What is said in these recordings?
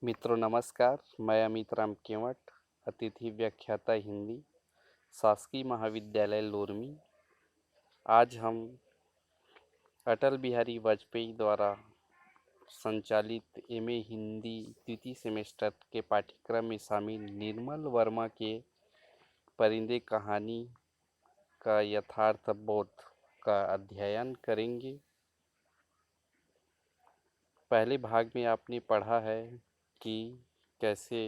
मित्रों नमस्कार। मैं अमित राम केवट, अतिथि व्याख्याता हिंदी, शासकीय महाविद्यालय लोरमी। आज हम अटल बिहारी वाजपेयी द्वारा संचालित एमए हिंदी द्वितीय सेमेस्टर के पाठ्यक्रम में शामिल निर्मल वर्मा के परिंदे कहानी का यथार्थ बोध का अध्ययन करेंगे। पहले भाग में आपने पढ़ा है कि कैसे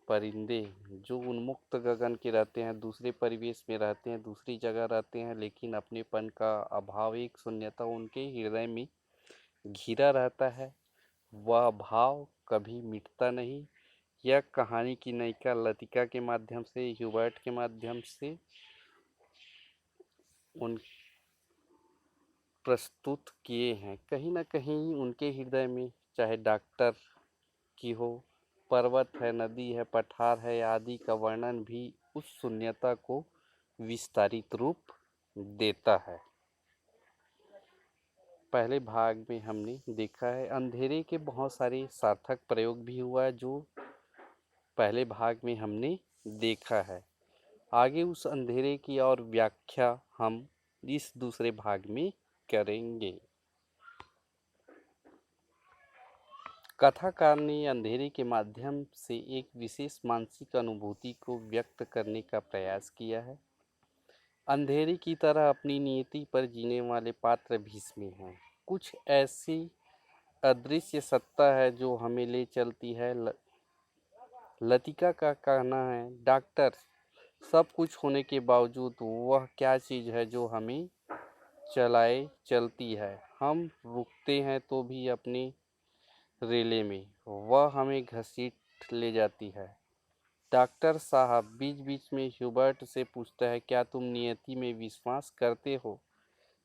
परिंदे जो उन्मुक्त गगन के रहते हैं, दूसरे परिवेश में रहते हैं, दूसरी जगह रहते हैं, लेकिन अपनेपन का अभाव, एक शून्यता उनके हृदय में घिरा रहता है। वह भाव कभी मिटता नहीं। यह कहानी की नायिका लतिका के माध्यम से, ह्यूबर्ट के माध्यम से उन प्रस्तुत किए हैं। कहीं ना कहीं उनके हृदय में, चाहे डॉक्टर की हो, पर्वत है, नदी है, पठार है आदि का वर्णन भी उस शून्यता को विस्तारित रूप देता है। पहले भाग में हमने देखा है अंधेरे के बहुत सारे सार्थक प्रयोग भी हुआ है, जो पहले भाग में हमने देखा है। आगे उस अंधेरे की और व्याख्या हम इस दूसरे भाग में करेंगे। कथाकार ने अंधेरे के माध्यम से एक विशेष मानसिक अनुभूति को व्यक्त करने का प्रयास किया है। अंधेरे की तरह अपनी नियति पर जीने वाले पात्र भी इसमें हैं। कुछ ऐसी अदृश्य सत्ता है जो हमें ले चलती है। लतिका का कहना है, डॉक्टर, सब कुछ होने के बावजूद वह क्या चीज़ है जो हमें चलाए चलती है। हम रुकते हैं तो भी अपने रेले में वह हमें घसीट ले जाती है। डॉक्टर साहब बीच बीच में ह्यूबर्ट से पूछता है, क्या तुम नियति में विश्वास करते हो?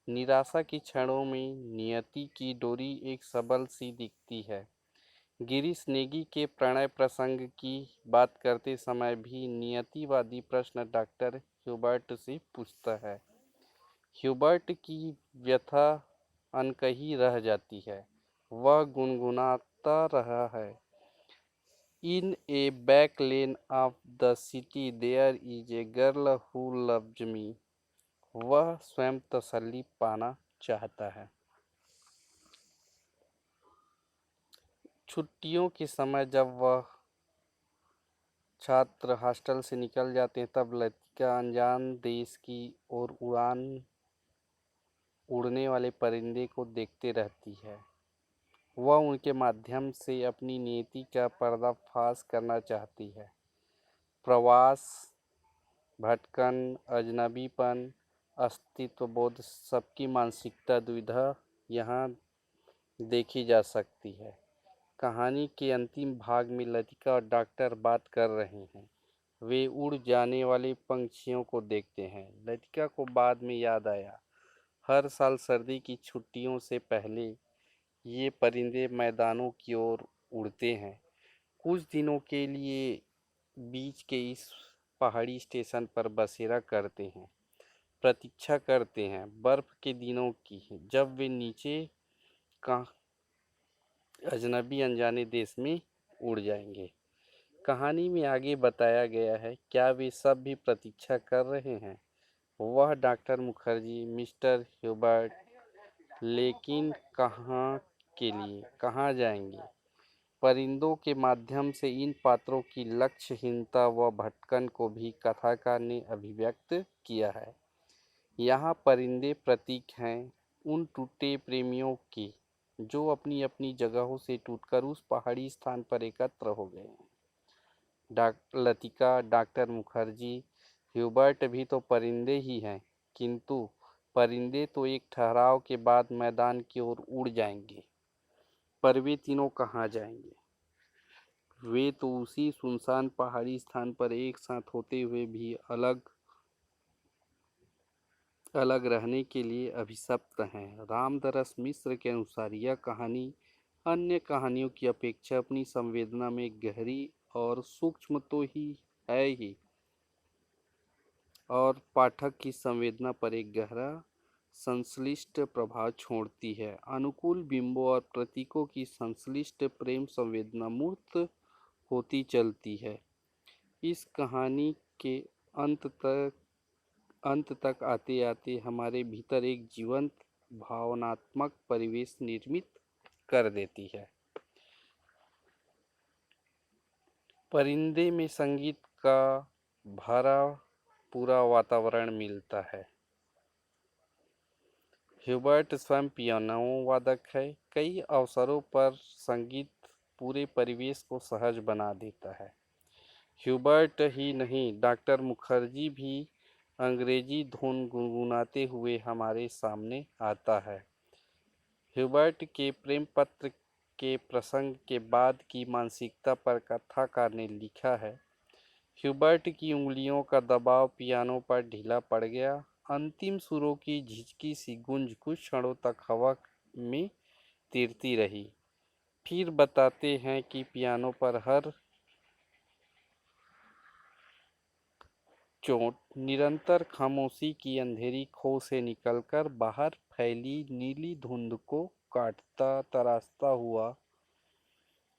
निराशा की क्षणों में नियति की डोरी एक सबल सी दिखती है। गिरीश नेगी के प्रणय प्रसंग की बात करते समय भी नियतिवादी प्रश्न डॉक्टर ह्यूबर्ट से पूछता है। ह्यूबर्ट की व्यथा अनकही रह जाती है। वह गुनगुनाता रहा है, in a back lane of the city there is a girl who loves me. वह स्वयं तसल्ली पाना चाहता है। छुट्टियों के समय जब वह छात्र हॉस्टल से निकल जाते हैं, तब लतिका अनजान देश की ओर उड़ने वाले परिंदे को देखते रहती है। वह उनके माध्यम से अपनी नीति का पर्दाफाश करना चाहती है। प्रवास, भटकन, अजनबीपन, अस्तित्व बोध, सबकी मानसिकता दुविधा यहाँ देखी जा सकती है। कहानी के अंतिम भाग में लतिका और डॉक्टर बात कर रहे हैं। वे उड़ जाने वाले पंछियों को देखते हैं। लतिका को बाद में याद आया, हर साल सर्दी की छुट्टियों से पहले ये परिंदे मैदानों की ओर उड़ते हैं। कुछ दिनों के लिए बीच के इस पहाड़ी स्टेशन पर बसेरा करते हैं, प्रतीक्षा करते हैं बर्फ के दिनों की, जब वे नीचे का अजनबी अनजाने देश में उड़ जाएंगे। कहानी में आगे बताया गया है, क्या वे सब भी प्रतीक्षा कर रहे हैं? वह डॉक्टर मुखर्जी, मिस्टर ह्यूबर्ट, लेकिन कहाँ के लिए, कहाँ जाएंगे? परिंदों के माध्यम से इन पात्रों की लक्ष्यहीनता व भटकन को भी कथाकार ने अभिव्यक्त किया है। यहाँ परिंदे प्रतीक हैं उन टूटे प्रेमियों के, जो अपनी अपनी जगहों से टूटकर उस पहाड़ी स्थान पर एकत्र हो गए हैं। लतिका, डॉक्टर मुखर्जी, ह्यूबर्ट भी तो परिंदे ही हैं, किंतु परिंदे तो एक ठहराव के बाद मैदान की ओर उड़ जाएंगे, पर वे तीनों कहाँ जाएंगे? वे तो उसी सुनसान पहाड़ी स्थान पर एक साथ होते हुए भी अलग अलग रहने के लिए अभिशप्त हैं। रामदरस मिश्र के अनुसार यह कहानी अन्य कहानियों की अपेक्षा अपनी संवेदना में गहरी और सूक्ष्म तो ही है ही, और पाठक की संवेदना पर एक गहरा संश्लिष्ट प्रभाव छोड़ती है। अनुकूल बिंबों और प्रतीकों की संश्लिष्ट प्रेम संवेदना मूर्त होती चलती है। इस कहानी के अंत तक आते आते हमारे भीतर एक जीवंत भावनात्मक परिवेश निर्मित कर देती है। परिंदे में संगीत का भरा पूरा वातावरण मिलता है। ह्यूबर्ट स्वयं पियानो वादक है। कई अवसरों पर संगीत पूरे परिवेश को सहज बना देता है। ह्यूबर्ट ही नहीं, डॉक्टर मुखर्जी भी अंग्रेजी धुन गुनगुनाते हुए हमारे सामने आता है। ह्यूबर्ट के प्रेम पत्र के प्रसंग के बाद की मानसिकता पर कथाकार ने लिखा है, ह्यूबर्ट की उंगलियों का दबाव पियानो पर ढीला पड़ गया। अंतिम सुरों की झिझकी सी गूंज कुछ क्षणों तक हवा में तैरती रही। फिर बताते हैं कि पियानो पर हर चोट निरंतर खामोशी की अंधेरी खो से निकलकर बाहर फैली नीली धुंध को काटता तराशता हुआ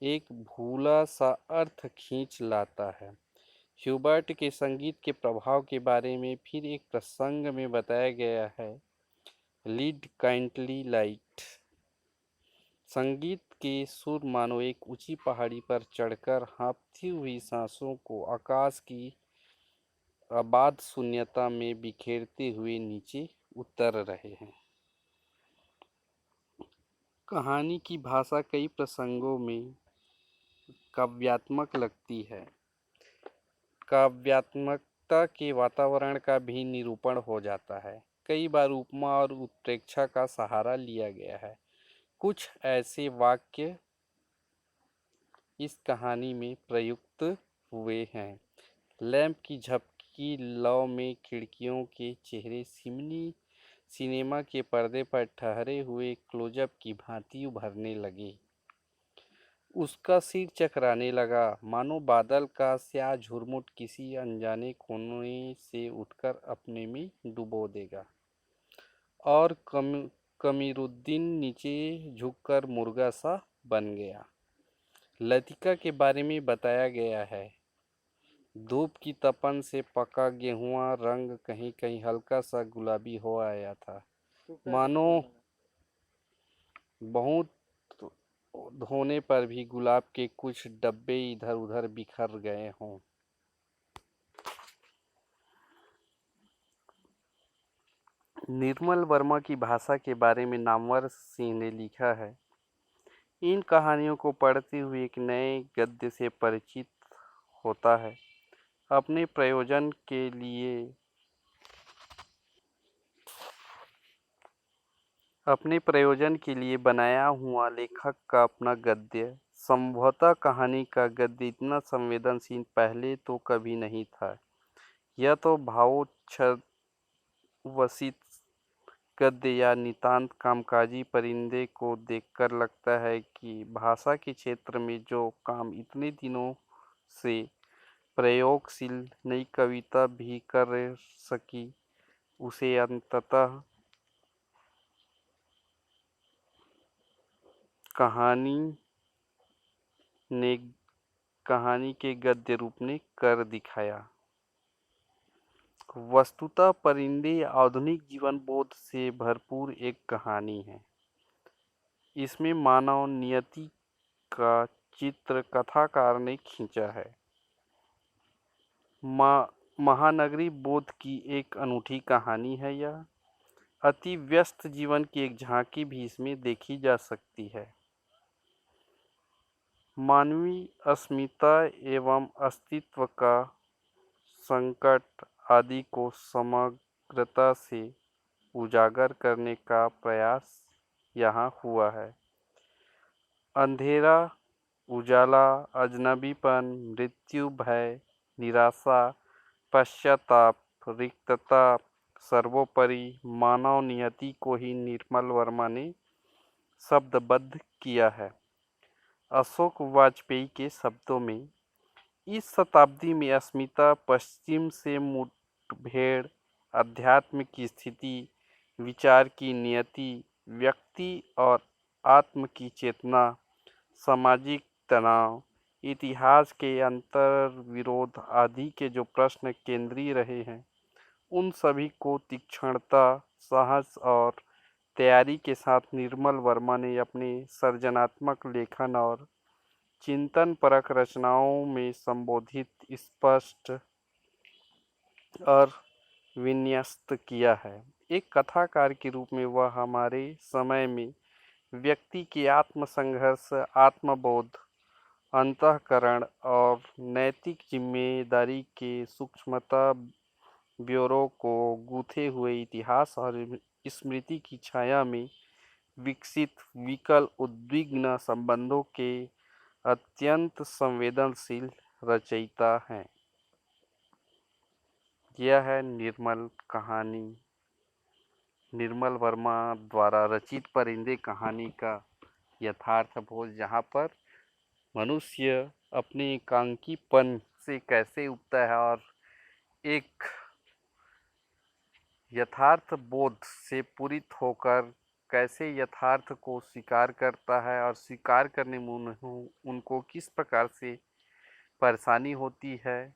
एक भूला सा अर्थ खींच लाता है। ह्यूबर्ट के संगीत के प्रभाव के बारे में फिर एक प्रसंग में बताया गया है, लीड काइंडली लाइट। संगीत के सुर मानो एक ऊंची पहाड़ी पर चढ़कर हाँफती हुई सांसों को आकाश की अबाध शून्यता में बिखेरते हुए नीचे उतर रहे हैं। कहानी की भाषा कई प्रसंगों में काव्यात्मक लगती है। काव्यात्मकता के वातावरण का भी निरूपण हो जाता है। कई बार उपमा और उत्प्रेक्षा का सहारा लिया गया है। कुछ ऐसे वाक्य इस कहानी में प्रयुक्त हुए हैं। लैंप की झपकी लौ में खिड़कियों के चेहरे सिनेमा के पर्दे पर ठहरे हुए क्लोजअप की भांति उभरने लगे। उसका सिर चकराने लगा, मानो बादल का स्याह झुरमुट किसी अनजाने कोने से उठकर अपने में डुबो देगा। और कमीरुद्दीन नीचे झुककर मुर्गा सा बन गया। लतिका के बारे में बताया गया है, धूप की तपन से पका गेहुआ रंग कहीं कहीं हल्का सा गुलाबी हो आया था, मानो बहुत धोने पर भी गुलाब के कुछ डब्बे इधर उधर बिखर गए हों। निर्मल वर्मा की भाषा के बारे में नामवर सिंह ने लिखा है, इन कहानियों को पढ़ते हुए एक नए गद्य से परिचित होता है। अपने प्रयोजन के लिए बनाया हुआ लेखक का अपना गद्य। संभवतः कहानी का गद्य इतना संवेदनशील पहले तो कभी नहीं था। यह तो भावोच्छ्वसित गद्य या नितांत कामकाजी परिंदे को देखकर लगता है कि भाषा के क्षेत्र में जो काम इतने दिनों से प्रयोगशील नई कविता भी कर सकी, उसे अंततः कहानी के गद्य रूप ने कर दिखाया। वस्तुतः परिंदे आधुनिक जीवन बोध से भरपूर एक कहानी है। इसमें मानव नियति का चित्र कथाकार ने खींचा है। महानगरी बोध की एक अनूठी कहानी है। यह अति व्यस्त जीवन की एक झांकी भी इसमें देखी जा सकती है। मानवीय अस्मिता एवं अस्तित्व का संकट आदि को समग्रता से उजागर करने का प्रयास यहाँ हुआ है। अंधेरा, उजाला, अजनबीपन, मृत्यु, भय, निराशा, पश्चाताप, रिक्तता, सर्वोपरि मानव नियति को ही निर्मल वर्मा ने शब्दबद्ध किया है। अशोक वाजपेयी के शब्दों में, इस शताब्दी में अस्मिता, पश्चिम से मुठभेड़, अध्यात्म की स्थिति, विचार की नियति, व्यक्ति और आत्म की चेतना, सामाजिक तनाव, इतिहास के अंतर विरोध आदि के जो प्रश्न केंद्रीय रहे हैं, उन सभी को तीक्ष्णता, साहस और तैयारी के साथ निर्मल वर्मा ने अपने सृजनात्मक लेखन और चिंतन परक रचनाओं में संबोधित, स्पष्ट और विन्यस्त किया है। एक कथाकार के रूप में वह हमारे समय में व्यक्ति की आत्मसंघर्ष, आत्मबोध, अंतःकरण और नैतिक जिम्मेदारी के सूक्ष्मता ब्योरों को गूंथे हुए इतिहास और स्मृति की छाया में विकसित विकल उद्विग्न संबंधों के अत्यंत संवेदनशील रचयिता हैं। यह है निर्मल कहानी, निर्मल वर्मा द्वारा रचित परिंदे कहानी का यथार्थ बोध, जहाँ पर मनुष्य अपने एकांकीपन से कैसे उबता है और एक यथार्थ बोध से पूरित होकर कैसे यथार्थ को स्वीकार करता है और स्वीकार करने में उनको किस प्रकार से परेशानी होती है,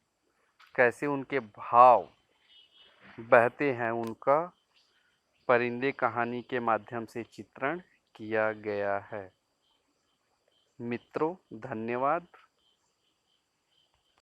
कैसे उनके भाव बहते हैं, उनका परिंदे कहानी के माध्यम से चित्रण किया गया है। मित्रों, धन्यवाद।